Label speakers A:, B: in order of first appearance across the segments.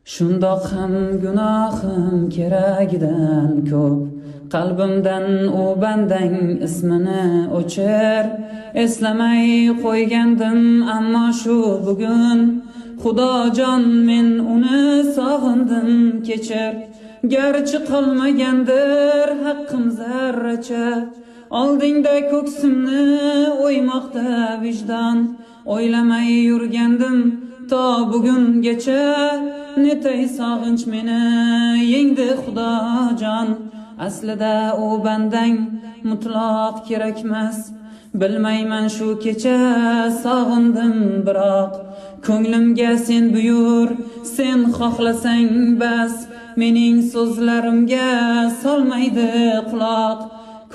A: Shundoq ham gunohim keragidan ko'p. Qalbimdan u bandang ismini o'chir. Eslamay qo'ygandim, ammo shu bugun Xudojon men uni sog'indim, kechir. Garchi qolmagandir haqqim zarracha, oldingda ko'ksimni o'ymoqda vijdon. O'ylamay yurgandim to bugungacha, netay sog'inch meni yengdi Xudojon. Aslida u bandang mutlaq kerakmas, bilmayman shu kecha sog'indim biroq. Ko'nglimga sen buyur, sen xohlasang bas, mening so'zlarimga solmaydi quloq.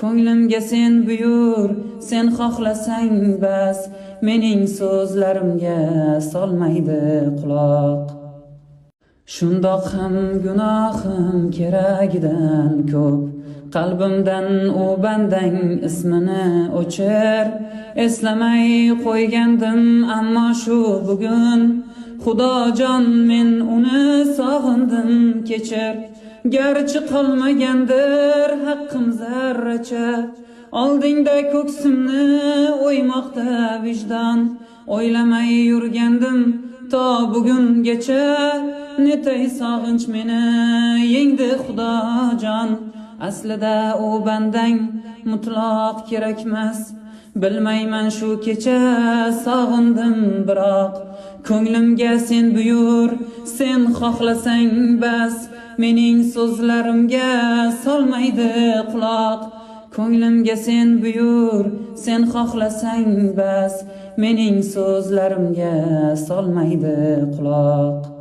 A: Ko'nglimga sen buyur, sen xohlasang bas, mening so'zlarimga solmaydi quloq. Shundoq ham gunohim keragidan ko'p. Qalbimdan u bandang ismini o'chir. Eslamay qo'ygandim, ammo shu bugun Xudojon men uni sog'indim, kechir. Garchi qolmagandir haqqim zarracha, oldingda ko'ksimni o'ymoqda vijdon. O'ylamay yurgandim to bugungacha, netay sog'inch meni yengdi Xudojon. Aslida u bandang mutlaq kerakmas, bilmayman shu kecha sog'indim biroq. Ko'nglimga sen buyur, sen xohlasang bas, mening so'zlarimga solmaydi quloq. Ko'nglimga sen buyur, sen xohlasang bas, mening so'zlarimga solmaydi quloq.